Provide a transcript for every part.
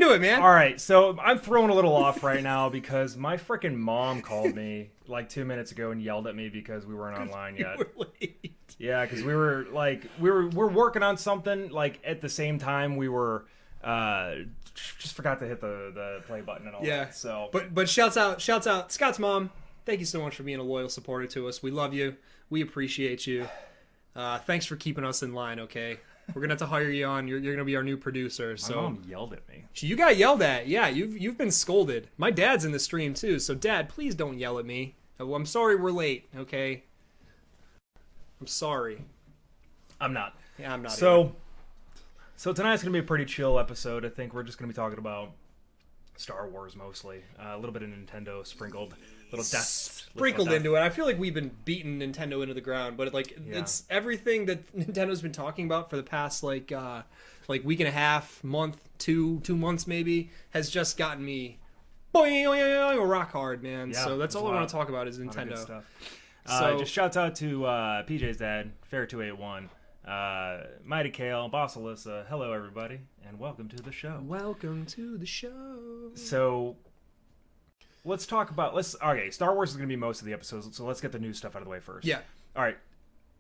Do it, man. All right, so I'm thrown a little off right now because my freaking mom called me like 2 minutes ago and yelled at me because we weren't online yet. You were late. Yeah, because we're working on something like at the same time we were just forgot to hit the play button and all that. So but shouts out Scott's mom. Thank you so much for being a loyal supporter to us. We love you. We appreciate you. Thanks for keeping us in line. Okay, we're gonna have to hire you on. You're gonna be our new producer. So my mom yelled at me. You got yelled at. Yeah, you've been scolded. My dad's in the stream too. So Dad, please don't yell at me. I'm sorry we're late. Okay. I'm sorry. I'm not. Yeah, I'm not. So tonight's gonna be a pretty chill episode. I think we're just gonna be talking about Star Wars mostly. A little bit of Nintendo sprinkled, sprinkled into it. I feel like we've been beating Nintendo into the ground, but it's everything that Nintendo's been talking about for the past like week and a half, month, two months maybe, has just gotten me rock hard, man. Yeah, so that's all I want to talk about is Nintendo. Stuff. So just shouts out to PJ's dad, Fair281, Mighty Kale, Boss Alyssa. Hello, everybody, and welcome to the show. Welcome to the show. So let's talk about Star Wars is going to be most of the episodes, so let's get the new stuff out of the way first. Yeah. All right.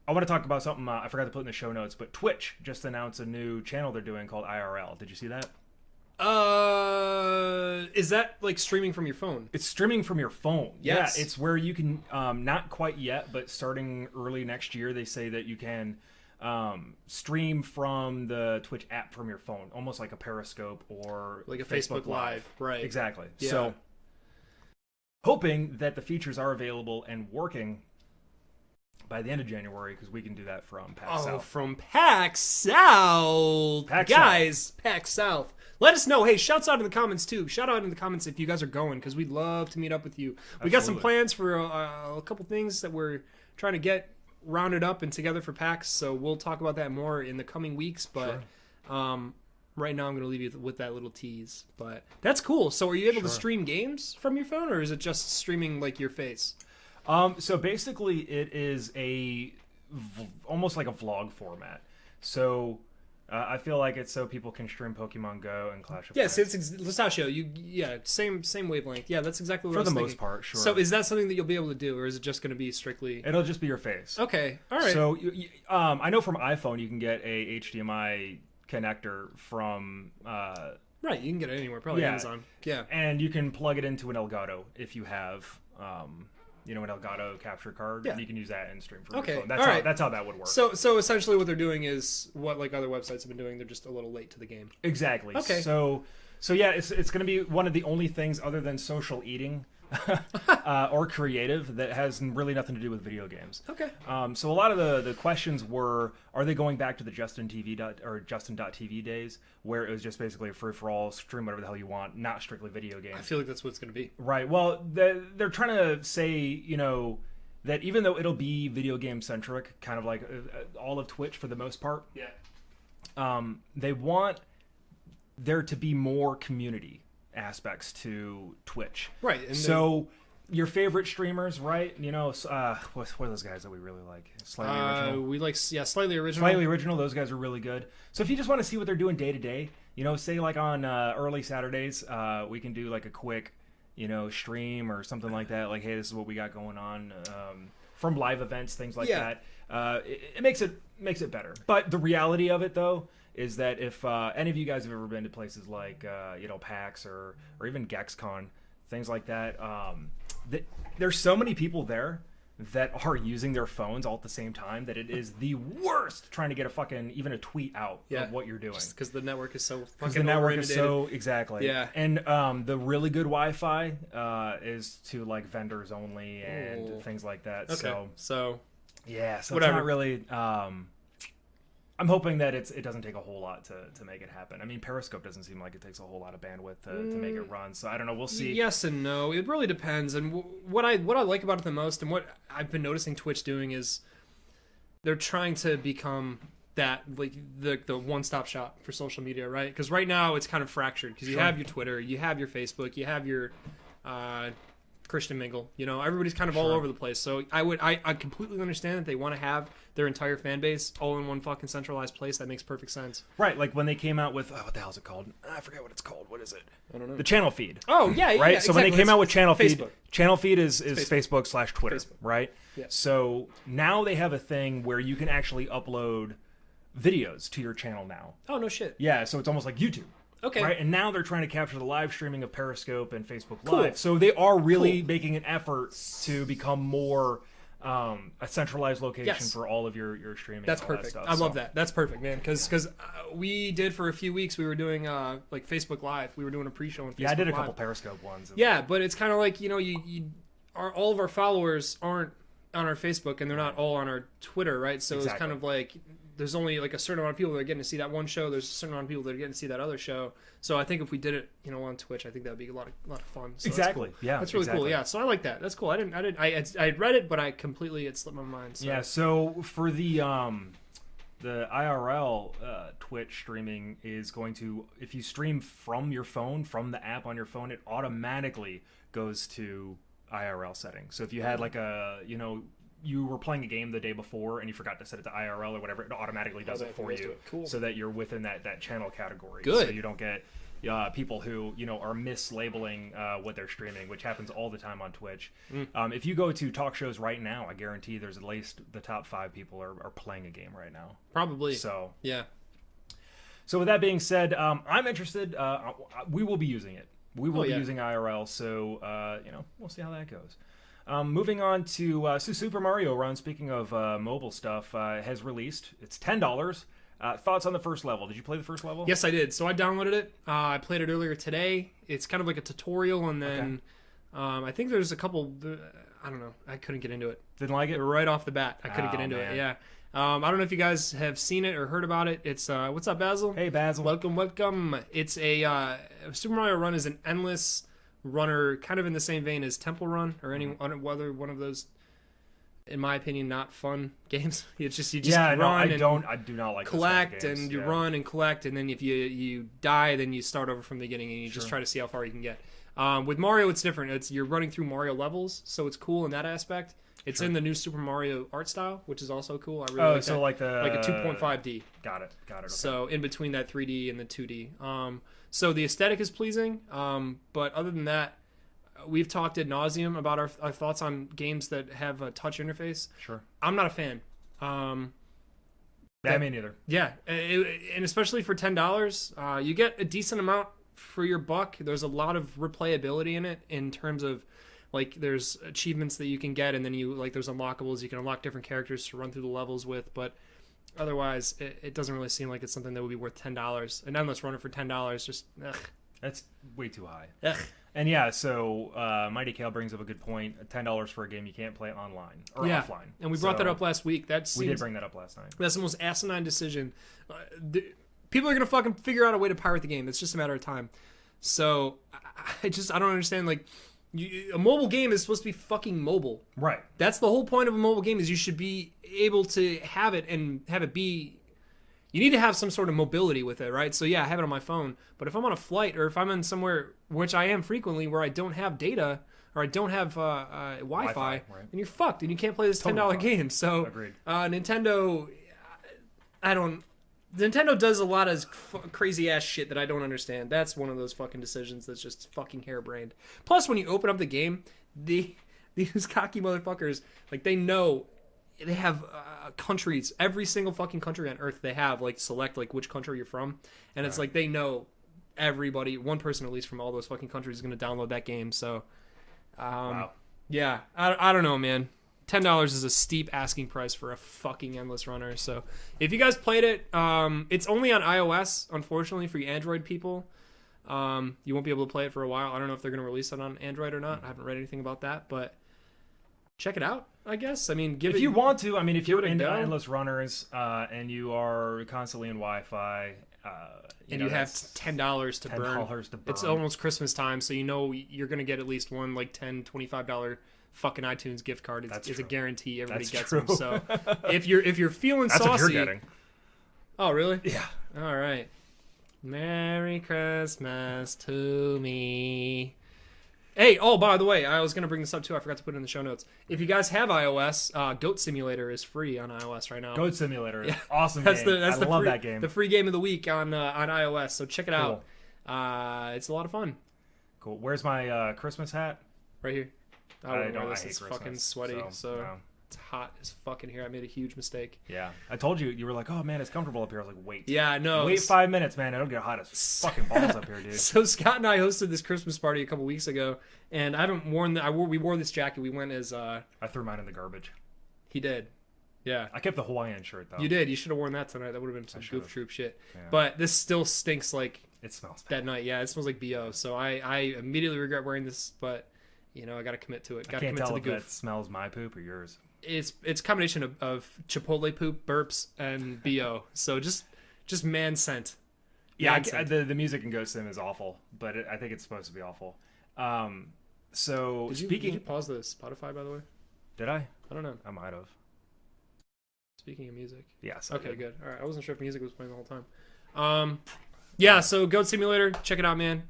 I want to talk about something I forgot to put in the show notes, but Twitch just announced a new channel they're doing called IRL. Did you see that? Is that like streaming from your phone? It's streaming from your phone. Yes. Yeah, it's where you can, not quite yet, but starting early next year, they say that you can stream from the Twitch app from your phone, almost like a Periscope or like a Facebook Live. Right. Exactly. Yeah. So, hoping that the features are available and working by the end of January, because we can do that from PAX South. From PAX South. PAX South. Let us know. Hey, shouts out in the comments, too. Shout out in the comments if you guys are going, because we'd love to meet up with you. We got some plans for a couple things that we're trying to get rounded up and together for PAX, so we'll talk about that more in the coming weeks, but right now I'm going to leave you with that little tease. But that's cool. So are you able to stream games from your phone, or is it just streaming like your face? So basically it is almost like a vlog format. So I feel like it's so people can stream Pokemon Go and Clash of Clans. Yes, it's Lustachio. Same wavelength. Yeah, that's exactly what I was thinking. For the most part, sure. So is that something that you'll be able to do, or is it just going to be strictly... It'll just be your face. Okay, all right. So I know from iPhone you can get a HDMI connector from... right, you can get it anywhere, probably Amazon. Yeah. And you can plug it into an Elgato if you have... an Elgato capture card, and you can use that and stream from your phone. That's how that would work. So essentially what they're doing is what like other websites have been doing. They're just a little late to the game. Exactly. Okay. So yeah, it's going to be one of the only things other than social eating or creative that has really nothing to do with video games. Okay. So a lot of the questions were, are they going back to the Justin.tv days where it was just basically a free-for-all, stream whatever the hell you want, not strictly video games? I feel like that's what it's going to be. Right. Well, they're trying to say, that even though it'll be video game centric, kind of like all of Twitch for the most part, they want there to be more community aspects to Twitch. Right. And so your favorite streamers, right? What are those guys that we really like? Slightly Original. We like Slightly Original. Slightly Original. Those guys are really good. So if you just want to see what they're doing day to day, say like on early Saturdays, we can do like a quick, stream or something like that. Like, hey, this is what we got going on from live events, things like that. It makes it better. But the reality of it, though, is that if any of you guys have ever been to places like PAX or even GexCon, things like that, there's so many people there that are using their phones all at the same time that it is the worst trying to get even a tweet out of what you're doing. Just because the network is so fucking Because the network is so, exactly. Yeah. And the really good Wi-Fi is to like vendors only and things like that. Okay. So yeah, so whatever. It's not really... I'm hoping that it doesn't take a whole lot to make it happen. I mean, Periscope doesn't seem like it takes a whole lot of bandwidth to make it run. So I don't know. We'll see. Yes and no. It really depends. And what I like about it the most, and what I've been noticing Twitch doing, is they're trying to become that like the one-stop shop for social media, right? Because right now it's kind of fractured. Because you have your Twitter, you have your Facebook, you have your Christian mingle. You know, everybody's kind of all over the place. So I completely understand that they want to have their entire fan base all in one fucking centralized place. That makes perfect sense. Right, like when they came out with what the hell is it called? I forget what it's called. What is it? I don't know. The channel feed. Oh yeah, yeah. Right. Yeah, so when they came out with channel feed, Facebook. channel feed is Facebook/Twitter. Facebook. Right. Yeah. So now they have a thing where you can actually upload videos to your channel now. Oh no shit. Yeah. So it's almost like YouTube. Okay. Right, and now they're trying to capture the live streaming of Periscope and Facebook Cool. Live. So they are really making an effort to become more a centralized location for all of your streaming. That's and all perfect. That I stuff. love that. That's perfect, man. Because we did for a few weeks. We were doing like Facebook Live. We were doing a pre-show on Facebook. Yeah, I did a Live. couple Periscope ones. Yeah, but it's kind of like, you know, all of our followers aren't on our Facebook and they're not all on our Twitter, right? So it's kind of like there's only like a certain amount of people that are getting to see that one show. There's a certain amount of people that are getting to see that other show. So I think if we did it, you know, on Twitch, I think that would be a lot of fun. So Exactly. That's cool. Yeah, that's really cool. Yeah. So I like that. That's cool. I had read it, but I completely it slipped my mind. So. Yeah. So for the IRL Twitch streaming is going to, if you stream from your phone, from the app on your phone, it automatically goes to IRL settings. So if you had like you were playing a game the day before and you forgot to set it to IRL or whatever, it automatically does it for you. Cool. So that you're within that channel category. Good. So you don't get people who, you know, are mislabeling what they're streaming, which happens all the time on Twitch. If you go to talk shows right now, I guarantee there's at least the top 5 people are playing a game right now. Probably. So yeah. So with that being said, I'm interested. We will be using it. We will be using IRL. So you know, we'll see how that goes. Moving on to Super Mario Run. Speaking of mobile stuff, has released. It's $10. Thoughts on the first level? Did you play the first level? Yes, I did. So I downloaded it. I played it earlier today. It's kind of like a tutorial, and then I think there's a couple. I don't know. I couldn't get into it. Didn't like it right off the bat. I couldn't get into man. it. Yeah. I don't know if you guys have seen it or heard about it. It's what's up, Basil? Hey, Basil. Welcome. It's a Super Mario Run is an endless runner, kind of in the same vein as Temple Run or any other one of those. In my opinion, not fun games. It's just you run I do not like collect games. and you run and collect, and then if you die, then you start over from the beginning and you just try to see how far you can get. With Mario, it's different. You're running through Mario levels, so it's cool in that aspect. It's in the new Super Mario art style, which is also cool. I really like that. like a 2.5D. Got it. Okay. So in between that 3D and the 2D. So the aesthetic is pleasing, but other than that, we've talked ad nauseum about our thoughts on games that have a touch interface. Sure. I'm not a fan. Me neither. Yeah, and especially for $10, you get a decent amount for your buck. There's a lot of replayability in it in terms of like there's achievements that you can get, and then there's unlockables. You can unlock different characters to run through the levels with, but otherwise it doesn't really seem like it's something that would be worth $10. An endless runner for $10, just ugh. That's way too high. Ugh. And yeah, so Mighty Kale brings up a good point. $10 for a game you can't play online or offline. And we brought that up last week. We did bring that up last night. That's the most asinine decision. People are gonna fucking figure out a way to pirate the game. It's just a matter of time. So I don't understand. Like, a mobile game is supposed to be fucking mobile. Right. That's the whole point of a mobile game. Is you should be able to have it and have it be. You need to have some sort of mobility with it, right? So yeah, I have it on my phone. But if I'm on a flight or if I'm in somewhere, which I am frequently, where I don't have data or I don't have Wi-Fi, right. then you're fucked and you can't play this $10 game. So Nintendo, Nintendo does a lot of crazy ass shit that I don't understand. That's one of those fucking decisions that's just fucking harebrained. Plus, when you open up the game, these cocky motherfuckers, like, they know they have countries, every single fucking country on Earth they have, like, select like which country you're from, and it's like they know everybody, one person at least from all those fucking countries is going to download that game. So, yeah, I don't know, man. $10 is a steep asking price for a fucking endless runner. So if you guys played it, it's only on iOS, unfortunately, for you Android people. You won't be able to play it for a while. I don't know if they're going to release it on Android or not. I haven't read anything about that, but check it out, I guess. I mean, if you want to, I mean, if you're into endless runners and you are constantly in Wi-Fi, and you have $10 to burn. It's almost Christmas time, so you know you're going to get at least one like $10, $25 fucking iTunes gift card. It's a guarantee everybody gets them. So if you're feeling that's saucy, what you're getting. Oh, really? Yeah. All right. Merry Christmas to me. Hey, oh, by the way, I was going to bring this up too. I forgot to put it in the show notes. If you guys have iOS, Goat Simulator is free on iOS right now. Goat Simulator. Yeah. Awesome game. I love that game. The free game of the week on iOS, so check it out. It's a lot of fun. Cool. Where's my Christmas hat? Right here. I don't. I hate It's Christmas, fucking sweaty, so no. it's hot as fucking here. I made a huge mistake. Yeah. I told you, you were like, oh man, it's comfortable up here. I was like, wait. Yeah, no. Wait 5 minutes, man. It'll get hot as fucking balls up here, dude. So Scott and I hosted this Christmas party a couple weeks ago, and I haven't worn we wore this jacket. We went as I threw mine in the garbage. He did. Yeah. I kept the Hawaiian shirt though. You did. You should have worn that tonight. That would have been some goof troop shit. Yeah. But this still stinks like it smells bad. That night. Yeah, it smells like BO. So I immediately regret wearing this, but you know, I got to commit to it. I can't tell if it smells my poop or yours. It's a combination of Chipotle poop, burps, and BO. So just man scent. Yeah, the music in Ghost Sim is awful, but I think it's supposed to be awful. So did you pause the Spotify, by the way? Did I? I don't know. I might have. Speaking of music. Yes. Okay, good. All right, I wasn't sure if music was playing the whole time. Yeah. So Goat Simulator, check it out, man.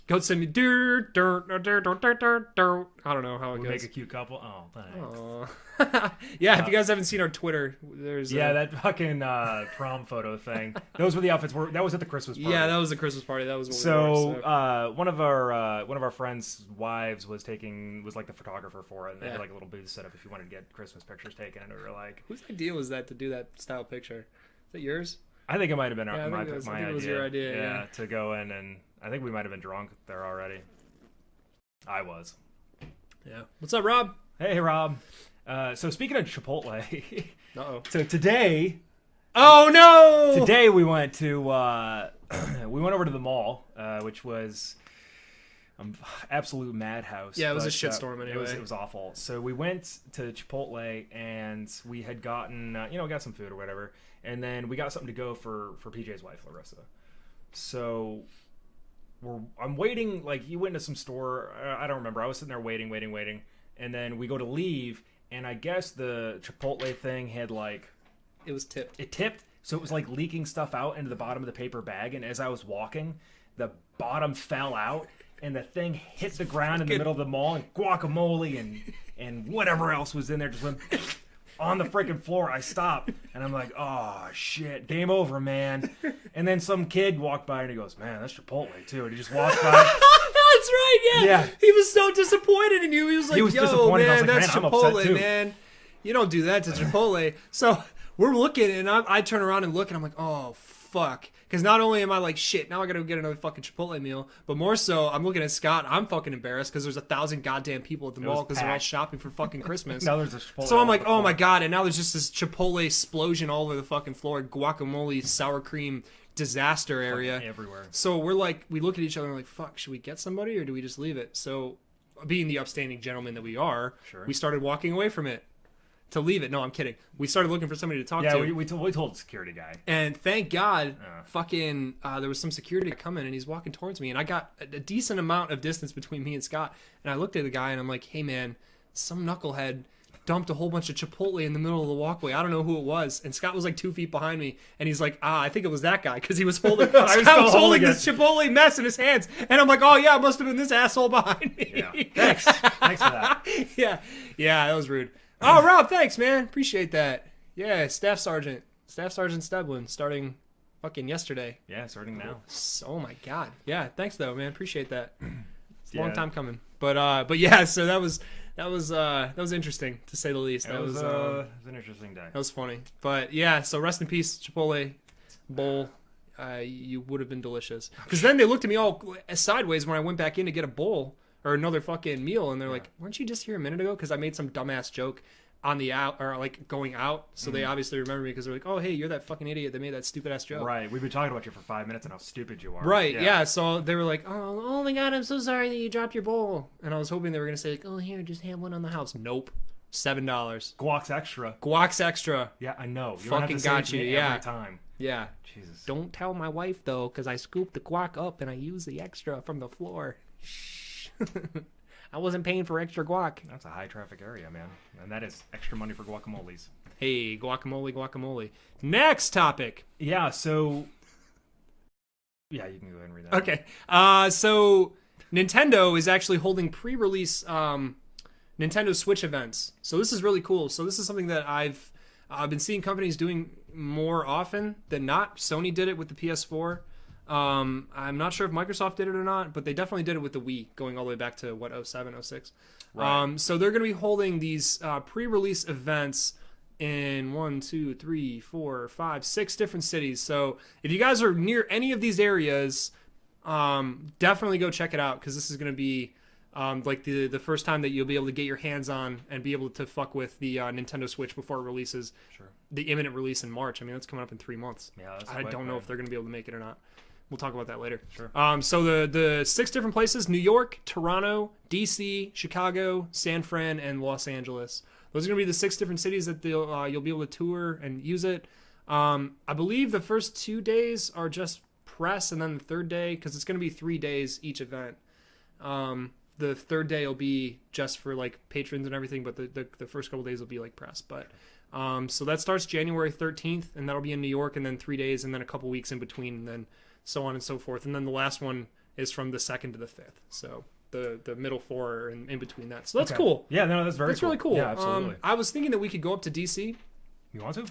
Goat Simulator. I don't know how it goes. Make a cute couple. Oh, thanks. Yeah, if you guys haven't seen our Twitter, there's that fucking prom photo thing. Those were the outfits. That was at the Christmas party. Yeah, that was the Christmas party. That was what so. We were, one of our friends' wives was like the photographer for it, and they had like a little booth set up if you wanted to get Christmas pictures taken. And we were like, whose idea was that to do that style picture? Is that yours? I think it might have been my idea. It was your idea. Yeah, to go in, and I think we might have been drunk there already. I was. Yeah. What's up, Rob? Hey, Rob. So speaking of Chipotle, uh-oh. So today, oh no! Today we went to we went over to the mall, which was absolute madhouse. Yeah, it was a shitstorm anyway. It was awful. So we went to Chipotle and we had gotten got some food or whatever, and then we got something to go for PJ's wife Larissa. So I'm waiting. Like you went into some store. I don't remember. I was sitting there waiting, and then we go to leave. And I guess the Chipotle thing had it was tipped. It tipped, so it was like leaking stuff out into the bottom of the paper bag. And as I was walking, the bottom fell out, and the thing hit the ground in the middle of the mall, and guacamole and whatever else was in there just went on the freaking floor. I stopped, and I'm like, oh shit, game over, man. And then some kid walked by and he goes, man, that's Chipotle too. And he just walked by. That's right, yeah. He was so disappointed in you. He was like, yo, man, that's Chipotle, man. You don't do that to Chipotle. So we're looking, and I turn around and look, and I'm like, oh, fuck. Because not only am I like, shit, now I got to get another fucking Chipotle meal, but more so, I'm looking at Scott. I'm fucking embarrassed because there's 1,000 goddamn people at the mall because they're all shopping for fucking Christmas. Now there's a Chipotle. So I'm like, oh my God. And now there's just this Chipotle explosion all over the fucking floor. Guacamole, sour cream, disaster area everywhere. So we're like, we look at each other and we're like, fuck, should we get somebody or do we just leave it? So being the upstanding gentleman that we are, we started walking away from it to leave it. No, I'm kidding. We started looking for somebody to talk to. Yeah, we told the security guy. And thank God, fucking, there was some security coming and he's walking towards me, and I got a decent amount of distance between me and Scott, and I looked at the guy and I'm like, hey man, some knucklehead dumped a whole bunch of Chipotle in the middle of the walkway. I don't know who it was. And Scott was like 2 feet behind me. And he's like, I think it was that guy. Because he was holding, Scott was holding this Chipotle mess in his hands. And I'm like, oh yeah, it must have been this asshole behind me. Yeah. Thanks for that. Yeah, that was rude. Oh, Rob, thanks, man. Appreciate that. Yeah, Staff Sergeant Steblin, starting fucking yesterday. Yeah, starting now. Oh my God. Yeah, thanks though, man. Appreciate that. It's a long time coming. But yeah, so that was interesting to say the least. That was an interesting day. That was funny. But yeah, so rest in peace, Chipotle bowl. You would have been delicious. Because then they looked at me all sideways when I went back in to get a bowl or another fucking meal, and they're like, "Weren't you just here a minute ago?" Because I made some dumbass joke on the out or like going out, so they obviously remember me because they're like, "Oh, hey, you're that fucking idiot that made that stupid ass joke." Right. We've been talking about you for 5 minutes and how stupid you are. Right. Yeah. So they were like, "Oh my God, I'm so sorry that you dropped your bowl." And I was hoping they were gonna say, like, "Oh, here, just have one on the house." Nope. $7. Guac's extra. Guac's extra. Yeah, I know. You fucking got you. Yeah. Every time. Yeah. Jesus. Don't tell my wife though, because I scooped the guac up and I used the extra from the floor. Shh. I wasn't paying for extra guac. That's a high traffic area, man. And that is extra money for guacamoles. Hey, guacamole. Next topic. Yeah, so... Yeah, you can go ahead and read that. Okay. So Nintendo is actually holding pre-release Nintendo Switch events. So this is really cool. So this is something that I've been seeing companies doing more often than not. Sony did it with the PS4. I'm not sure if Microsoft did it or not, but they definitely did it with the Wii, going all the way back to, 07, 06. Right. So they're going to be holding these pre-release events in 1, 2, 3, 4, 5, 6 different cities. So if you guys are near any of these areas, definitely go check it out, because this is going to be like the first time that you'll be able to get your hands on and be able to fuck with the Nintendo Switch before it releases. Sure. The imminent release in March. I mean, that's coming up in 3 months. Yeah, I don't know if they're going to be able to make it or not. We'll talk about that later. Sure. So the 6 different places: New York, Toronto, DC, Chicago, San Fran, and Los Angeles. Those are going to be the 6 different cities that you'll be able to tour and use it. I believe the first 2 days are just press, and then the third day, because it's going to be 3 days each event. The third day will be just for like patrons and everything, but the first couple days will be like press. But so that starts January 13th, and that'll be in New York, and then 3 days, and then a couple weeks in between, and then so on and so forth. And then the last one is from the 2nd to the 5th. So the middle 4 are in between that. So that's cool. Yeah, no, that's that's cool. Really cool. Yeah, absolutely. I was thinking that we could go up to DC. You want to?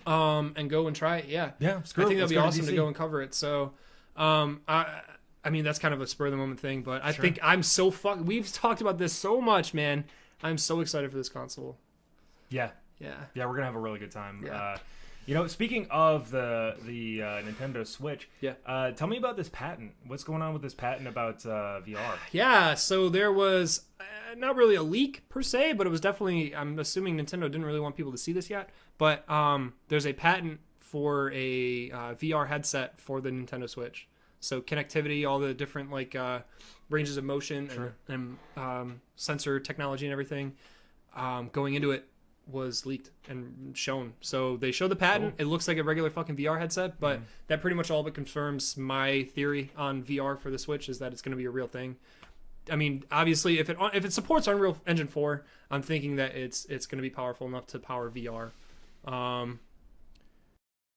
And go and try it. Yeah. Yeah. I think that'd be awesome to go and cover it. So, I mean, that's kind of a spur of the moment thing, but I think I'm so we've talked about this so much, man. I'm so excited for this console. Yeah. Yeah. Yeah, we're gonna have a really good time. Yeah. Speaking of the Nintendo Switch, tell me about this patent. What's going on with this patent about VR? Yeah, so there was not really a leak per se, but it was definitely, I'm assuming Nintendo didn't really want people to see this yet, but there's a patent for a VR headset for the Nintendo Switch. So connectivity, all the different ranges of motion and sensor technology and everything going into it was leaked and shown. So they showed the patent. Cool. It looks like a regular fucking VR headset, but that pretty much all but confirms my theory on VR for the Switch, is that it's going to be a real thing. I mean, obviously, if it supports Unreal Engine 4, I'm thinking that it's going to be powerful enough to power VR.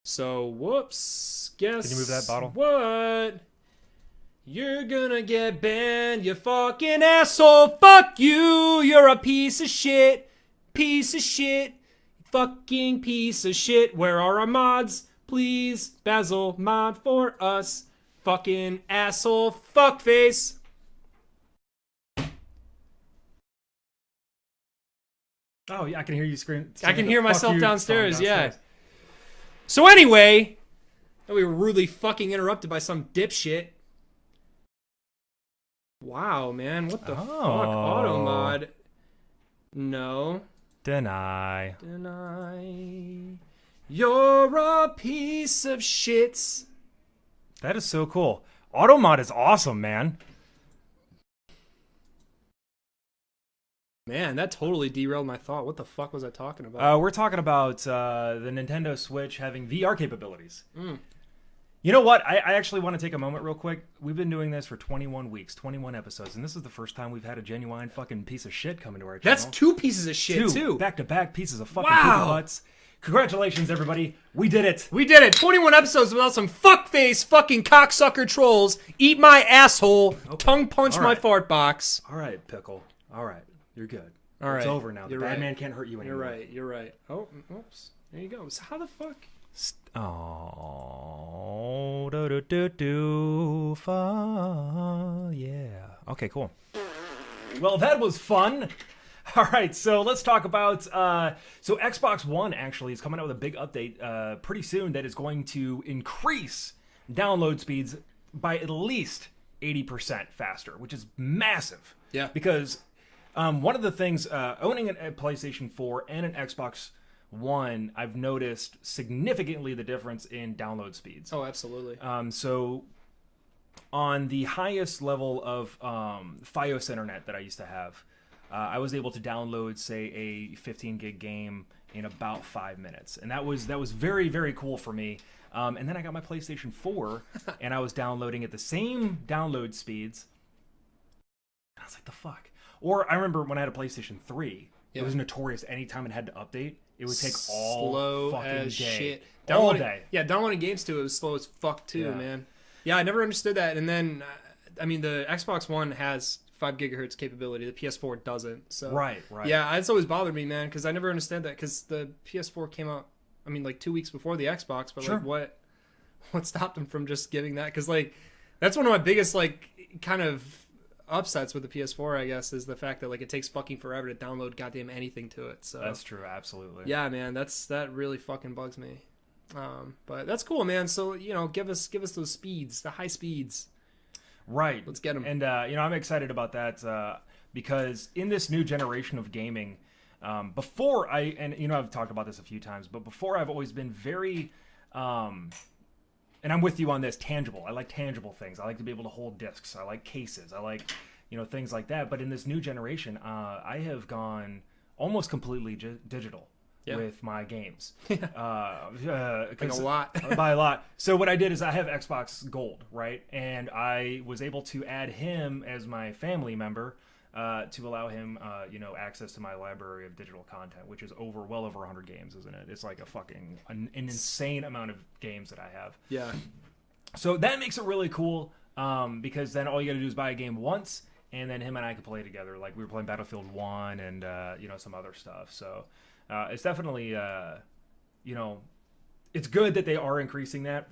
So, whoops. Guess can you move that bottle? What? You're gonna get banned, you fucking asshole. Fuck you. You're a piece of shit. Piece of shit. Fucking piece of shit. Where are our mods? Please, Basil, mod for us. Fucking asshole. Fuckface. Oh, yeah, I can hear you scream. I can hear myself downstairs, yeah. So anyway, we were rudely fucking interrupted by some dipshit. Wow, man, what the fuck? Auto mod. No. Deny. You're a piece of shits. That is so cool. Auto mod is awesome, man. Man, that totally derailed my thought. What the fuck was I talking about? We're talking about the Nintendo Switch having VR capabilities. You know what? I actually want to take a moment real quick. We've been doing this for 21 weeks, 21 episodes, and this is the first time we've had a genuine fucking piece of shit come into our channel. That's 2 pieces of shit, too. Back-to-back pieces of fucking poop butts. Congratulations, everybody. We did it. We did it. 21 episodes without some fuckface fucking cocksucker trolls. Eat my asshole. Okay. Tongue punch my fart box. All right, Pickle. All right. You're good. All right. It's over now. The bad man can't hurt you anymore. You're right. Oh, oops. There you go. So how the fuck? Oh, yeah. Okay, cool. Well, that was fun. All right, so let's talk about. So Xbox One actually is coming out with a big update pretty soon that is going to increase download speeds by at least 80% faster, which is massive. Yeah. Because one of the things, owning a PlayStation 4 and an Xbox One, I've noticed significantly the difference in download speeds. Oh, absolutely. So on the highest level of Fios internet that I used to have, I was able to download, say, a 15 gig game in about 5 minutes. And that was very, very cool for me. And then I got my PlayStation 4, and I was downloading at the same download speeds. And I was like, the fuck? Or I remember when I had a PlayStation 3, it was notorious anytime it had to update, it would take all slow fucking as day. Shit. All day. Yeah, downloading games too, it was slow as fuck too, man. Yeah, I never understood that. And then, I mean, the Xbox One has 5 gigahertz capability. The PS4 doesn't. So Right. yeah, it's always bothered me, man, because I never understand that, because the PS4 came out, I mean, like 2 weeks before the Xbox, but Sure. like what stopped them from just giving that? Because like that's one of my biggest like kind of upsets with the PS4, I guess, is the fact that like it takes fucking forever to download goddamn anything to it. So That's true, absolutely. yeah, man, that really fucking bugs me. But that's cool, man. So give us those speeds, the high speeds. Right. Let's get them. And I'm excited about that because in this new generation of gaming, before I've talked about this a few times, but before I've always been very and I'm with you on this, tangible. I like tangible things. I like to be able to hold discs. I like cases. I like, things like that. But in this new generation, I have gone almost completely digital with my games. Like a lot. By a lot. So what I did is I have Xbox Gold, right? And I was able to add him as my family member to allow him, access to my library of digital content, which is well over 100 games, isn't it? It's like an insane amount of games that I have. Yeah. So that makes it really cool because then all you got to do is buy a game once, and then him and I can play together. Like we were playing Battlefield 1 and, some other stuff. So it's definitely, it's good that they are increasing that.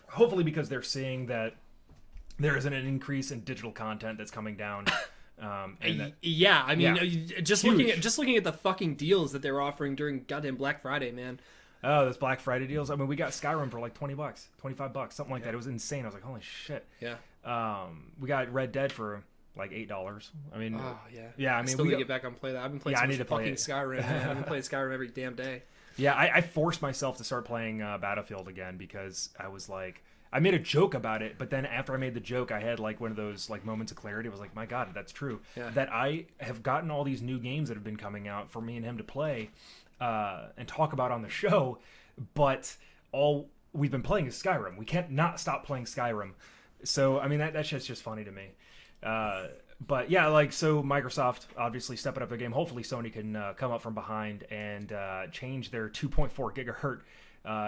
Hopefully because they're seeing that there isn't an increase in digital content that's coming down. Yeah, I mean, just looking at the fucking deals that they were offering during goddamn Black Friday, man. Oh, those Black Friday deals. I mean, we got Skyrim for like $20, $25, something like that. It was insane. I was like, holy shit. Yeah. We got Red Dead for like $8. I mean, oh yeah. Yeah, I mean, still need to get back on play that. I've been playing so much fucking Skyrim. Man. I've been playing Skyrim every damn day. Yeah, I forced myself to start playing Battlefield again because I was like, I made a joke about it, but then after I made the joke, I had like one of those like moments of clarity. I was like, my God, that's true. Yeah. That I have gotten all these new games that have been coming out for me and him to play and talk about on the show, but all we've been playing is Skyrim. We can't not stop playing Skyrim. So, I mean, that shit's just funny to me. But yeah, like, so Microsoft obviously stepping up their game. Hopefully Sony can come up from behind and change their 2.4 gigahertz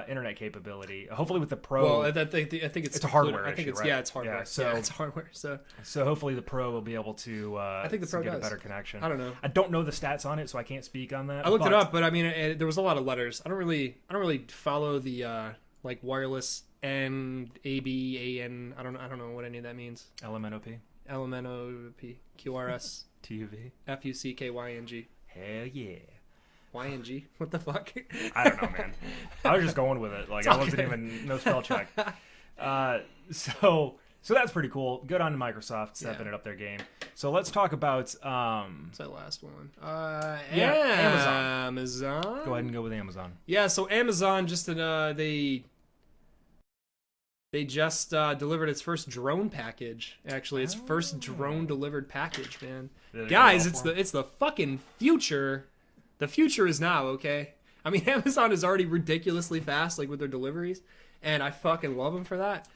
internet capability. Hopefully with the Pro. Well, I think it's a hardware issue, issue, right? Yeah, it's hardware. Yeah, so it's hardware. So hopefully the Pro will be able to. I think the Pro get a better connection. I don't know. I don't know the stats on it, so I can't speak on that. I looked it up, but I mean, there was a lot of letters. I don't really follow the like wireless NABAN. I don't know what any of that means. LMNOP. LMNOP. QRS. TUV. FUCKYNG. Hell yeah. YNG? What the fuck? I don't know, man. I was just going with it. Like, I wasn't even, no spell check. So that's pretty cool. Good on Microsoft stepping it up their game. So let's talk about... What's that last one? Amazon. Go ahead and go with Amazon. Yeah, so Amazon just, they just delivered its first drone package. Actually, its first drone delivered package, man. Guys, it's the fucking future. The future is now, okay? I mean, Amazon is already ridiculously fast, like, with their deliveries, and I fucking love them for that.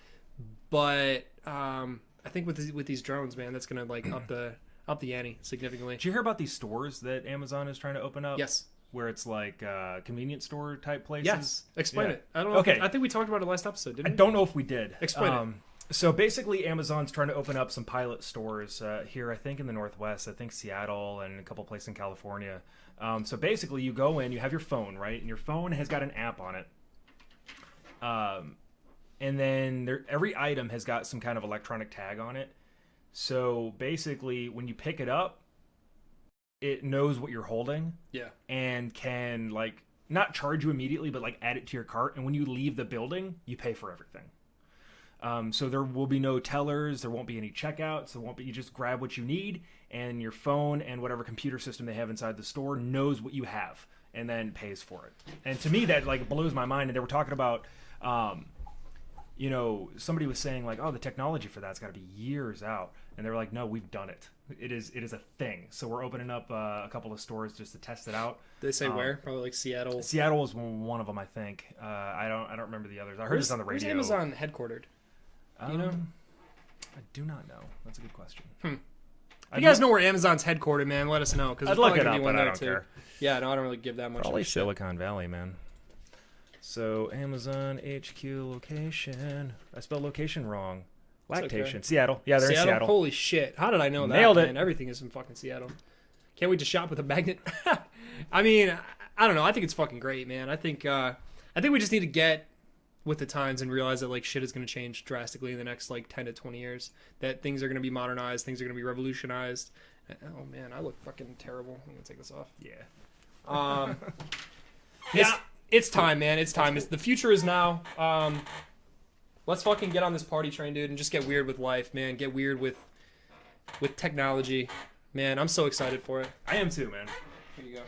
But I think with these drones, man, that's gonna like up the ante significantly. Did you hear about these stores that Amazon is trying to open up? Yes. Where it's like convenience store type places? Yes. Explain it. I don't know. Okay. I think we talked about it last episode, didn't we? I don't know if we did. Explain it. So basically, Amazon's trying to open up some pilot stores here, I think in the Northwest, I think Seattle and a couple places in California. So basically, you go in, you have your phone, right? And your phone has got an app on it. And then every item has got some kind of electronic tag on it. So basically, when you pick it up, it knows what you're holding. Yeah. And can, like, not charge you immediately, but, like, add it to your cart. And when you leave the building, you pay for everything. So there will be no tellers. There won't be any checkouts. There won't be. You just grab what you need, and your phone and whatever computer system they have inside the store knows what you have, and then pays for it. And to me, that like blows my mind. And they were talking about, somebody was saying like, oh, the technology for that's got to be years out, and they were like, no, we've done it. It is a thing. So we're opening up a couple of stores just to test it out. Did they say where? Probably like Seattle. Seattle is one of them, I think. I don't remember the others. I heard this on the radio. Where's Amazon headquartered? You know? I do not know. That's a good question. If you guys know where Amazon's headquartered, man, let us know. I'd look it up, but I don't care. Yeah, no, I don't really give that much. Probably Silicon Valley, man. So Amazon HQ location. I spelled location wrong. Lactation. okay. Seattle. Yeah, they're in Seattle. Holy shit! How did I know that? Nailed it. Man? Everything is in fucking Seattle. Can't wait to shop with a magnet. I mean, I don't know. I think it's fucking great, man. I think we just need to get with the times and realize that like shit is going to change drastically in the next like 10 to 20 years. That things are going to be modernized, things are going to be revolutionized. Oh man, I look fucking terrible. I'm gonna take this off. Yeah. It's time, man. It's time. The future is now. Let's fucking get on this party train, dude, and just get weird with life, man. Get weird with technology, man. I'm so excited for it. I am too, man. Here you go.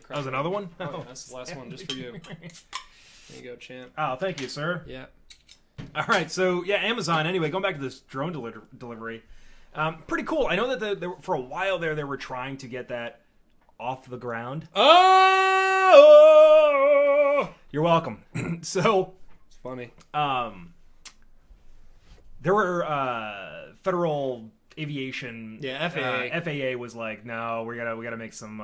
That was another one? Oh, yeah, that's the last one, just for you. There you go, champ. Oh, thank you, sir. Yeah. All right, so yeah, Amazon. Anyway, going back to this drone delivery, pretty cool. I know that for a while there, they were trying to get that off the ground. Oh! You're welcome. So It's funny. There were federal aviation. Yeah, FAA. FAA was like, no, we gotta make some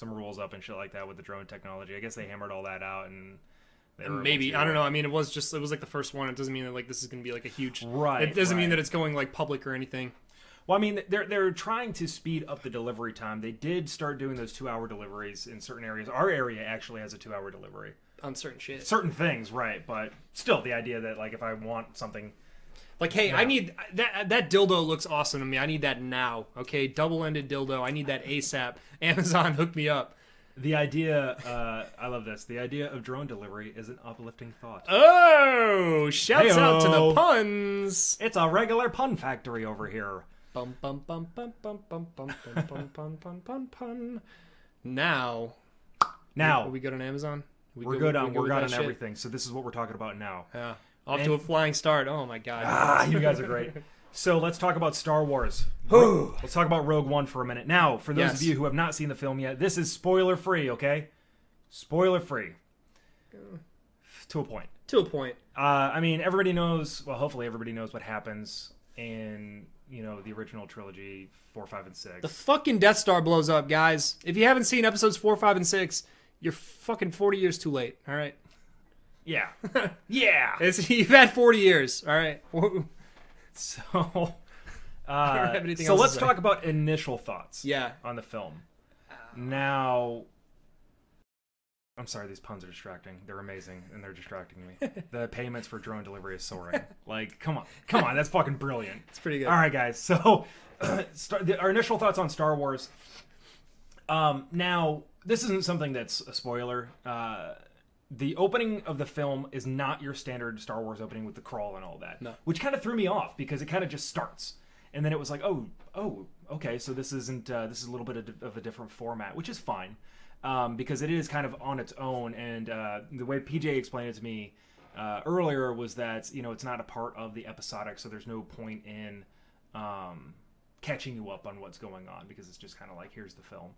rules up and shit like that with the drone technology. I guess they hammered all that out and. Maybe I don't know. I mean, it was like the first one. It doesn't mean that like this is going to be like a huge. Right. It doesn't mean that it's going like public or anything. Well, I mean, they're trying to speed up the delivery time. They did start doing those 2-hour deliveries in certain areas. Our area actually has a 2-hour delivery On certain shit. certain things, right? But still, the idea that like if I want something, Like, hey, I need that dildo looks awesome to me. I need that now. Okay, double-ended dildo. I need that ASAP. Amazon, hook me up. the idea, I love this. The idea of drone delivery is an uplifting thought. Oh, shouts out to the Heyo. puns. It's a regular pun factory over here. Bum bum bum bum bum bum bum bum bum bum bum bum pun. Now, are we good on Amazon? We're good on with that shit? everything. So this is what we're talking about now. Yeah, off to a flying start. Oh my god. You guys are great. So let's talk about Star Wars. Let's talk about Rogue One for a minute. Now, for those of you who have not seen the film yet, this is spoiler free, okay? Spoiler free. To a point. To a point. I mean, everybody knows, well, hopefully everybody knows what happens in, the original trilogy, 4, 5, and 6. The fucking Death Star blows up, guys. If you haven't seen episodes 4, 5, and 6, you're fucking 40 years too late, all right? Yeah. Yeah! You've had 40 years, all right? So, have anything so else to let's say. talk about initial thoughts Yeah. on the film. Now, I'm sorry, these puns are distracting. They're amazing, and they're distracting me. The payments for drone delivery is soaring. Like, come on, that's fucking brilliant. It's pretty good. All right, guys. So, our initial thoughts on Star Wars. Now, this isn't something that's a spoiler. The opening of the film is not your standard Star Wars opening with the crawl and all that. No. Which kind of threw me off because it kind of just starts. And then it was like, oh, okay, so this isn't, this is a little bit of a different format, which is fine. Because it is kind of on its own. And the way PJ explained it to me earlier was that, it's not a part of the episodic, so there's no point in catching you up on what's going on because it's just kind of like, here's the film.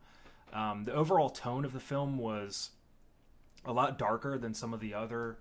The overall tone of the film was a lot darker than some of the other,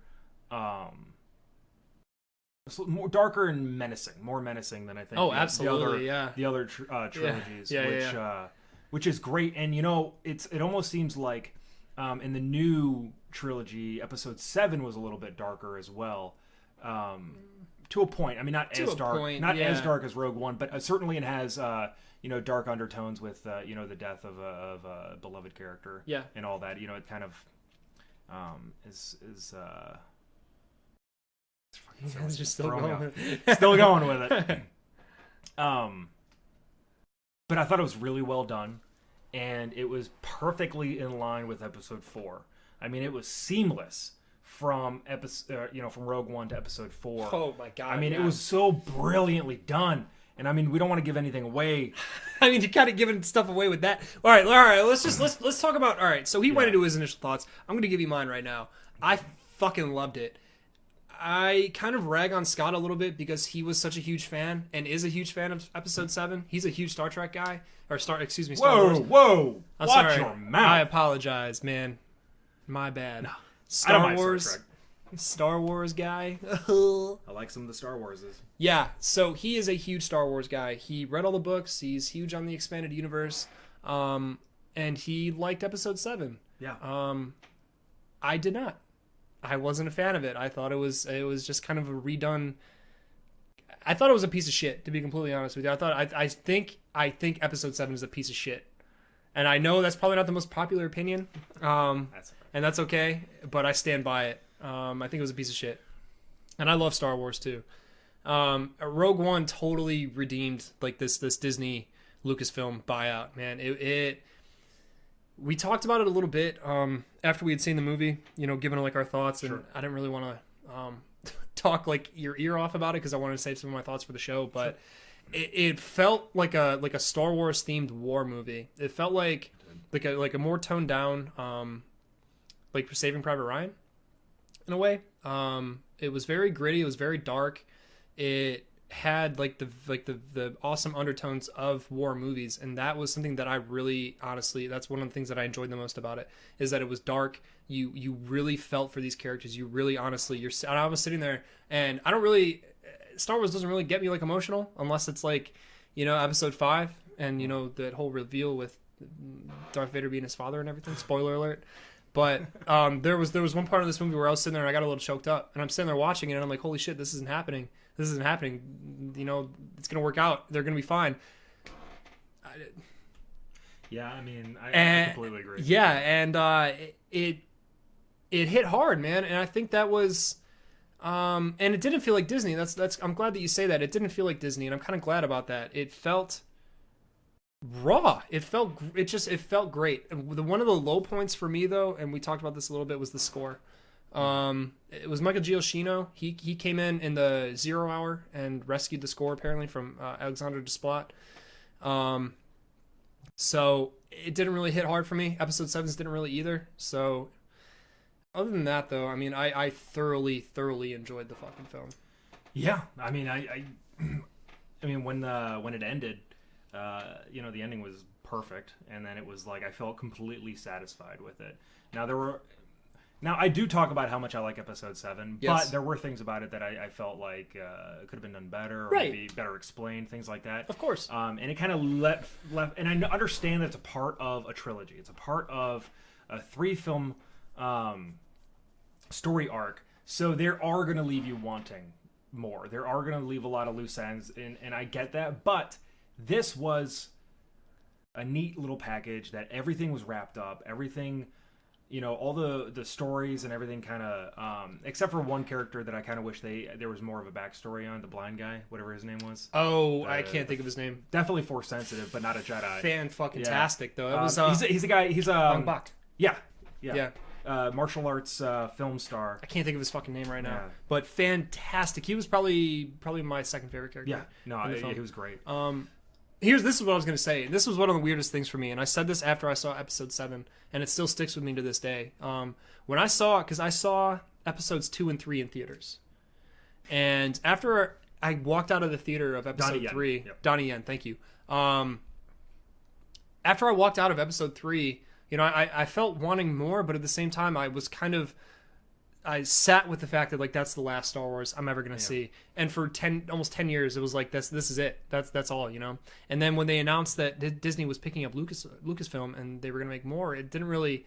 more darker and more menacing than I think. Oh, absolutely, the other trilogies, Yeah. which is great. And it almost seems like in the new trilogy, Episode 7 was a little bit darker as well, to a point. I mean, not as dark as Rogue One, but certainly it has dark undertones with the death of a beloved character, and all that. It kind of. It's just still going with it. Still going with it. But I thought it was really well done, and it was perfectly in line with Episode 4. I mean, it was seamless from from Rogue One to Episode 4. Oh my god! I mean, it was so brilliantly done. And I mean, we don't want to give anything away. I mean, you're kind of giving stuff away with that. All right. Let's talk about. All right. So he went into his initial thoughts. I'm going to give you mine right now. I fucking loved it. I kind of rag on Scott a little bit because he was such a huge fan and is a huge fan of Episode 7. He's a huge Star Trek guy, Star Wars. Whoa! I'm Watch sorry. your mouth. I apologize, man. My bad. No, Star I don't mind Wars. Star Trek. Star Wars guy. I like some of the Star Warses. Yeah, so he is a huge Star Wars guy. He read all the books. He's huge on the expanded universe, and he liked Episode 7. Yeah. I did not. I wasn't a fan of it. I thought it was just kind of a redone. I thought it was a piece of shit, to be completely honest with you. I think episode 7 is a piece of shit. And I know that's probably not the most popular opinion. And that's okay, but I stand by it. I think it was a piece of shit. And I love Star Wars too. Rogue One totally redeemed like this Disney Lucasfilm buyout, man. We talked about it a little bit after we had seen the movie, giving like our thoughts, and I didn't really want to talk like your ear off about it because I wanted to save some of my thoughts for the show, but it felt like a Star Wars themed war movie. It felt like a more toned down like Saving Private Ryan in a way. It was very gritty, it was very dark. It had like the awesome undertones of war movies, and that was something that I really, honestly, that's one of the things that I enjoyed the most about it, is that it was dark. You really felt for these characters. You really, honestly, I was sitting there, and I don't really, Star Wars doesn't really get me like emotional unless it's like, episode 5 and that whole reveal with Darth Vader being his father and everything. Spoiler alert. But there was one part of this movie where I was sitting there and I got a little choked up, and I'm sitting there watching it and I'm like, holy shit, this isn't happening. This isn't happening. It's gonna work out. They're gonna be fine. Yeah, I mean, I completely agree. Yeah, and it hit hard, man. And I think that was, and it didn't feel like Disney. That's. I'm glad that you say that. It didn't feel like Disney, and I'm kind of glad about that. It felt raw. It felt great. And one of the low points for me, though, and we talked about this a little bit, was the score. It was Michael Giacchino. He came in the 0 hour and rescued the score apparently from Alexander Desplat. So it didn't really hit hard for me. Episode 7 didn't really either. So other than that, though, I mean, I thoroughly enjoyed the fucking film. Yeah, I mean, I mean when it ended, the ending was perfect, and then it was like I felt completely satisfied with it. Now, I do talk about how much I like Episode 7, yes, but there were things about it that I felt like could have been done better, or right, maybe better explained, things like that. Of course. And it kind of left, and I understand that it's a part of a trilogy. It's a part of a 3-film story arc, so there are going to leave you wanting more. There are going to leave a lot of loose ends, and I get that, but this was a neat little package that everything was wrapped up, everything... all the stories and everything kind of, except for one character that I kind of wish there was more of a backstory on, the blind guy, whatever his name was. Oh, I can't think of his name. Definitely Force sensitive, but not a Jedi. Fan-fucking-tastic, though. It was, he's a guy, he's Ong Bak. Yeah. Martial arts film star. I can't think of his fucking name right now. Yeah. But fantastic. He was probably my second favorite character. Yeah. No, he was great. This is what I was going to say. This was one of the weirdest things for me, and I said this after I saw Episode 7, and it still sticks with me to this day. When I saw Episodes 2 and 3 in theaters, and after I walked out of the theater of Episode 3, yep. Donnie Yen, thank you. After I walked out of Episode 3, I felt wanting more, but at the same time, I sat with the fact that like that's the last Star Wars I'm ever gonna see, and for almost 10 years it was like this is it. That's all, And then when they announced that Disney was picking up Lucasfilm and they were gonna make more, it didn't really.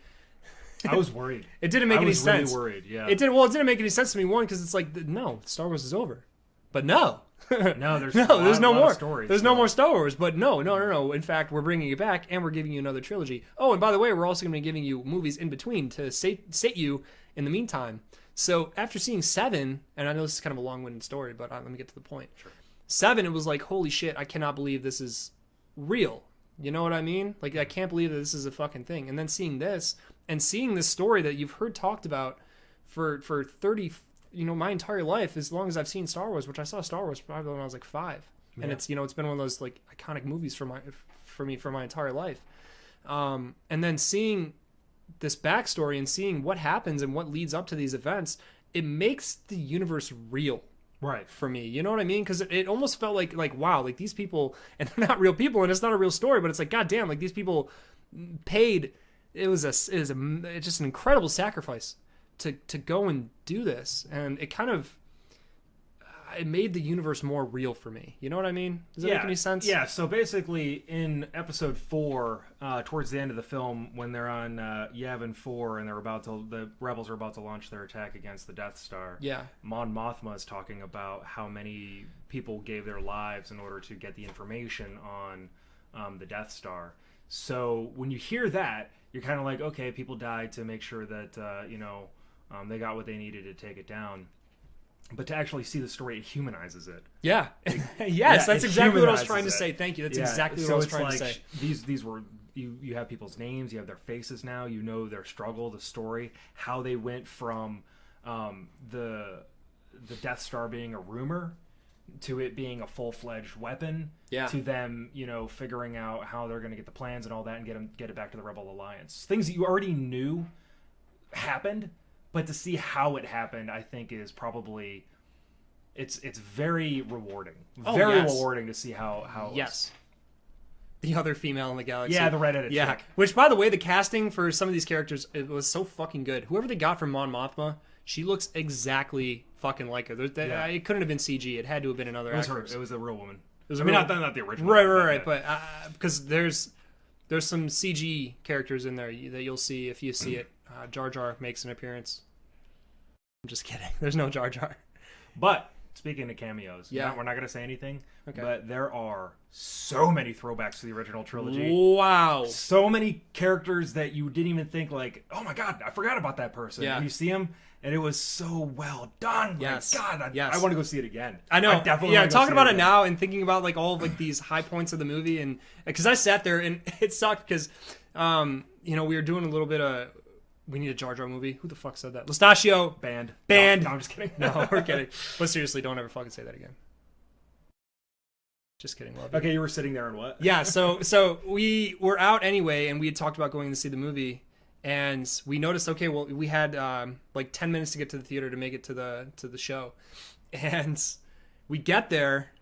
I was worried. It didn't make any sense. I was really worried. Yeah. It didn't make any sense to me. One, because it's like no, Star Wars is over, but no. There's no more stories. There's no more Star Wars, but no. In fact, we're bringing it back, and we're giving you another trilogy. Oh, and by the way, we're also going to be giving you movies in between to sate you in the meantime. So after seeing 7, and I know this is kind of a long-winded story, but let me get to the point. Sure. 7, it was like, holy shit, I cannot believe this is real. You know what I mean? Like, I can't believe that this is a fucking thing. And then seeing this, and seeing this story that you've heard talked about for 30, my entire life, as long as I've seen Star Wars, which I saw Star Wars probably when I was like 5. Yeah. And it's, it's been one of those like iconic movies for me for my entire life. And then seeing this backstory and seeing what happens and what leads up to these events, it makes the universe real, right, for me. You know what I mean? Because it almost felt like wow, like these people, and they're not real people, and it's not a real story, but it's like, goddamn, like these people paid. It was just an incredible sacrifice to go and do this, and it made the universe more real for me. You know what I mean? Does that make any sense? Yeah, so basically in Episode 4, towards the end of the film, when they're on Yavin 4 and the rebels are about to launch their attack against the Death Star, yeah, Mon Mothma is talking about how many people gave their lives in order to get the information on the Death Star. So when you hear that, you're kind of like, okay, people died to make sure that they got what they needed to take it down. But to actually see the story, it humanizes it. Yeah. Yes, that's exactly what I was trying to say. Thank you. That's exactly what I was trying to say. These were you have people's names, you have their faces now, you know their struggle, the story, how they went from the Death Star being a rumor to it being a full-fledged weapon, to them, figuring out how they're going to get the plans and all that and get it back to the Rebel Alliance. Things that you already knew happened, but to see how it happened, I think is probably it's very rewarding. Rewarding to see how it was. The other female in the galaxy. Yeah, the redheaded chick. Which, by the way, the casting for some of these characters, it was so fucking good. Whoever they got from Mon Mothma, she looks exactly fucking like her. It couldn't have been CG. It had to have been another actor. It was a real woman. Not the original. Right. But because there's some CG characters in there that you'll see if you see it. Jar Jar makes an appearance. I'm just kidding. There's no Jar Jar. But speaking of cameos, we're not going to say anything. Okay. But there are so many throwbacks to the original trilogy. Wow. So many characters that you didn't even think like, oh my God, I forgot about that person. Yeah. And you see them, and it was so well done. Yes. My God, I want to go see it again. I know. I definitely talking about it now and thinking about like all of like these high points of the movie, and because I sat there and it sucked because, we were doing a little bit of. We need a Jar Jar movie. Who the fuck said that? Lustachio. Banned. No, I'm just kidding. No, we're kidding. But seriously, don't ever fucking say that again. Just kidding. Love you. Okay, you were sitting there and what? Yeah, so we were out anyway, and we had talked about going to see the movie, and we noticed, okay, well, we had like 10 minutes to get to the theater to make it to the show. And we get there,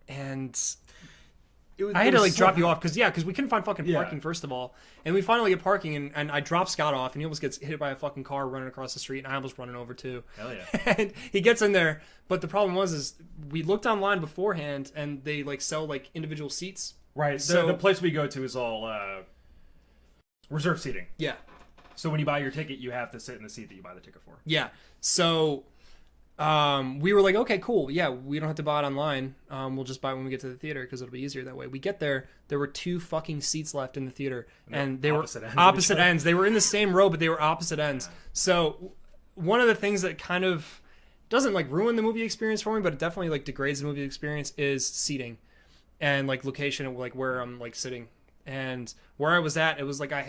and I had to like drop you off because we couldn't find fucking parking first of all, and we finally get parking, and I drop Scott off, and he almost gets hit by a fucking car running across the street, and I almost running over too. Hell yeah! And he gets in there, but the problem is we looked online beforehand, and they like sell like individual seats. Right. So the place we go to is all reserved seating. Yeah. So when you buy your ticket, you have to sit in the seat that you buy the ticket for. Yeah. So. We were like, okay, cool. Yeah, we don't have to buy it online. We'll just buy it when we get to the theater because it'll be easier that way. We get there. There were 2 fucking seats left in the theater, and they were opposite ends. They were in the same row, but they were opposite ends. Yeah. So one of the things that kind of doesn't like ruin the movie experience for me, but it definitely like degrades the movie experience is seating and like location of like where I'm like sitting. And where I was at, it was like I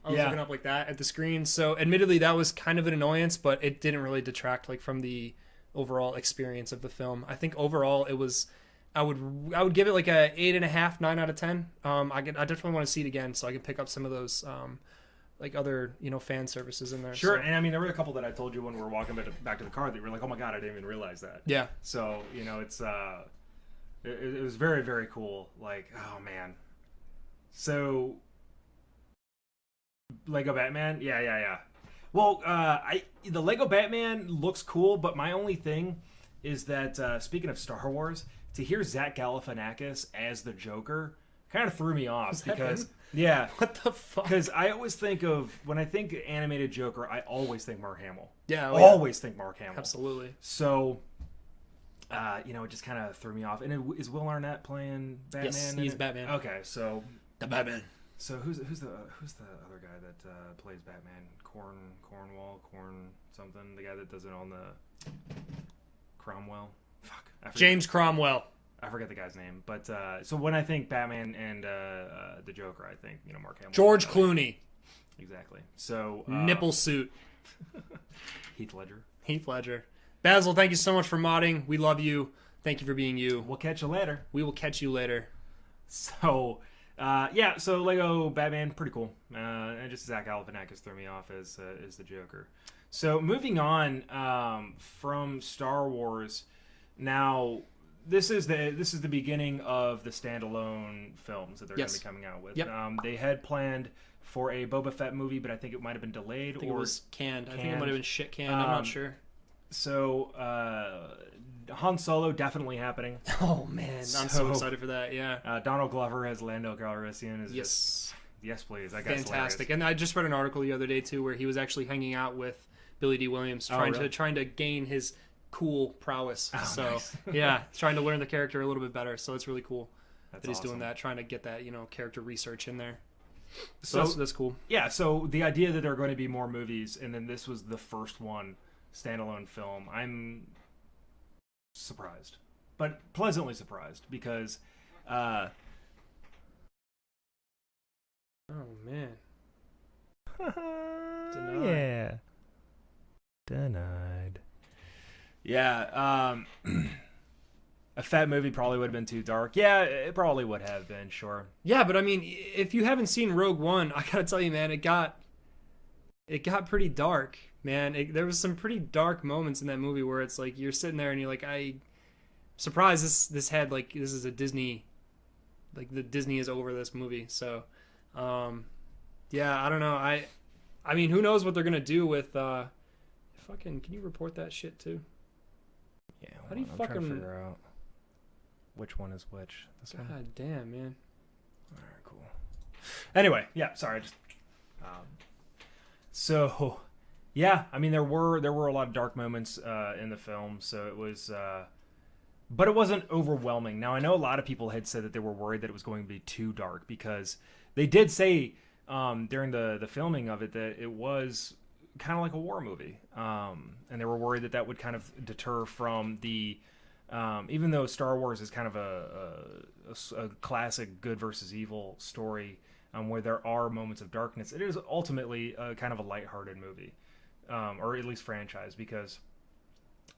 was looking up like that at the screen. So admittedly that was kind of an annoyance, but it didn't really detract like from the overall experience of the film. I think overall it was, I would give it like a 8.5, 9 out of 10. I definitely want to see it again so I can pick up some of those like other fan services in there. Sure. So. And I mean there were a couple that I told you when we were walking back to the car that you were like, oh my God, I didn't even realize that. Yeah. So it's it was very, very cool. Like, oh man. So Lego Batman? Yeah. Well, the Lego Batman looks cool, but my only thing is that, speaking of Star Wars, to hear Zach Galifianakis as the Joker kind of threw me off because... Yeah. What the fuck? Because I always think of... When I think animated Joker, I always think Mark Hamill. Yeah. Always think Mark Hamill. Absolutely. So... it just kind of threw me off. And is Will Arnett playing Batman? Yes, he's Batman. Okay, so... The Batman. So who's the other guy that plays Batman? Cornwall, something. The guy that does it on the Cromwell. Fuck. James Cromwell. I forget the guy's name. But so when I think Batman and the Joker, I think Mark Hamill. George Clooney. Exactly. So nipple suit. Heath Ledger. Heath Ledger. Basil, thank you so much for modding. We love you. Thank you for being you. We'll catch you later. We will catch you later. So. So Lego Batman, pretty cool. And just Zach Galifianakis threw me off as the Joker. So moving on from Star Wars, now this is the beginning of the standalone films that they're going to be coming out with. Yep. They had planned for a Boba Fett movie, but I think it might have been delayed. I think it was canned. I think it might have been shit canned. I'm not sure. So Han Solo definitely happening. Oh man, I'm so excited for that. Yeah. Donald Glover as Lando Calrissian is yes, please. That guy's fantastic. hilarious. And I just read an article the other day too, where he was actually hanging out with Billy D. Williams, trying to gain his cool prowess. Oh, So nice. yeah, trying to learn the character a little bit better. So it's really cool That's that he's awesome. doing that, trying to get that, you know, character research in there. So That's cool. Yeah, so the idea that there are going to be more movies, and then this was the first one, standalone film, I'm surprised. But pleasantly surprised, because... Oh man. Denied. Yeah. Denied. Yeah, a fat movie probably would have been too dark. Yeah, it probably would have been, sure. Yeah, but I mean, if you haven't seen Rogue One, I gotta tell you, man, it got pretty dark, man. There was some pretty dark moments in that movie where it's like you're sitting there and you're like, surprised this had like this is a Disney, like the Disney is over this movie. So, yeah, I don't know. I mean, who knows what they're gonna do with fucking? Can you report that shit too? Yeah, How do you I'm trying to fucking- figure out which one is which. This one? God damn, man. All right, cool. Anyway, yeah, sorry. So, yeah, I mean, there were a lot of dark moments in the film, so it was, but it wasn't overwhelming. Now, I know a lot of people had said that they were worried that it was going to be too dark, because they did say during the filming of it that it was kind of like a war movie, and they were worried that would kind of deter from the. Even though Star Wars is kind of a classic good versus evil story, where there are moments of darkness, it is ultimately kind of a lighthearted movie, or at least franchise, because,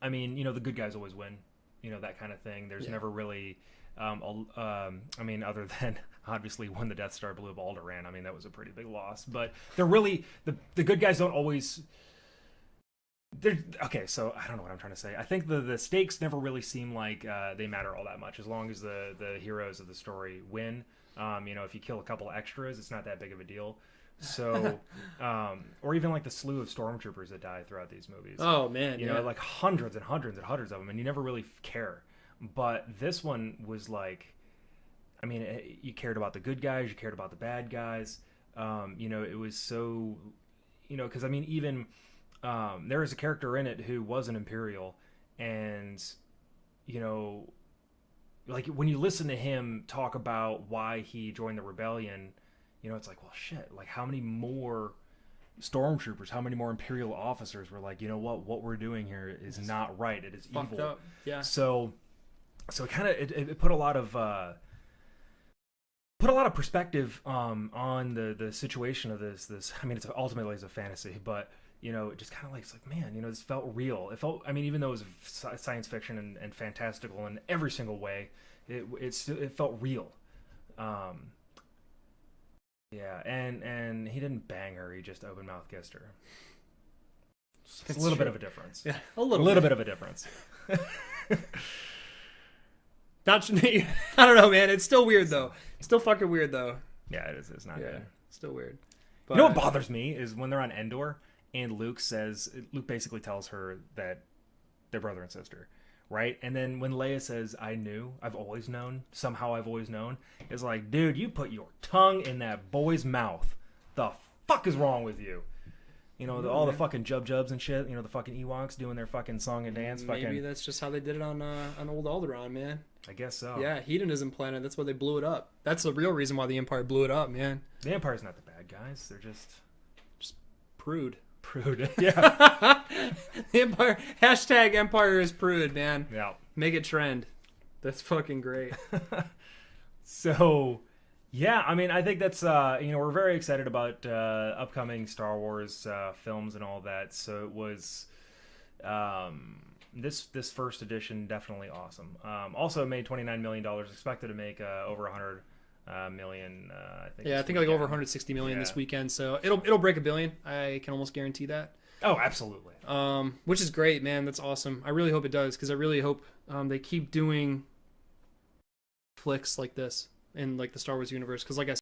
I mean, you know, the good guys always win, you know, that kind of thing. There's never really, I mean, other than obviously when the Death Star blew up Alderaan, I mean, that was a pretty big loss, but they're really, the good guys don't always... Okay, so I don't know what I'm trying to say. I think the stakes never really seem like they matter all that much, as long as the heroes of the story win. You know, if you kill a couple extras, it's not that big of a deal. So, or even like the slew of stormtroopers that die throughout these movies. Oh man, you know, like hundreds and hundreds and hundreds of them, and you never really care. But this one was like, I mean, you cared about the good guys, you cared about the bad guys. You know, it was so, you know, because I mean, even. There is a character in it who was an Imperial, and, you know, like when you listen to him talk about why he joined the rebellion, you know, it's like, well, shit, like how many more stormtroopers, how many more Imperial officers were like, you know what we're doing here is not right. It is fucked evil. up. Yeah. So it kind of it put a lot of perspective on the situation of this. I mean, it's ultimately a fantasy, but. You know, it just kind of like, it's like, man, you know, this felt real. It felt, I mean, even though it was science fiction and fantastical in every single way, it felt real. Yeah, and he didn't bang her; he just open mouth kissed her. It's a little bit of a difference. Yeah, a little bit of a difference. Not, I don't know, man. It's still weird though. Still fucking weird though. Yeah, it is. It's not good. Still weird. But, You know what bothers me is when they're on Endor. And Luke basically tells her that they're brother and sister, right? And then when Leia says, I've always known, somehow I've always known, it's like, dude, you put your tongue in that boy's mouth. The fuck is wrong with you? You know, all the fucking jubs and shit, you know, the fucking Ewoks doing their fucking song and dance. Maybe that's just how they did it on old Alderaan, man. I guess so. Yeah, hedonism planet, that's why they blew it up. That's the real reason why the Empire blew it up, man. The Empire's not the bad guys. They're just prude. Yeah. The Empire, hashtag Empire is prude, man. Yeah. Make it trend. That's fucking great. So, yeah, I mean, I think that's, you know, we're very excited about upcoming Star Wars films and all that. So it was, this first edition, definitely awesome. Also it made $29 million, expected to make over 100 million, I think. Yeah, I think like over 160 million this weekend, so it'll break $1 billion. I can almost guarantee that. Oh, absolutely. Which is great, man. That's awesome. I really hope it does, because I really hope they keep doing flicks like this in like the Star Wars universe. Because like I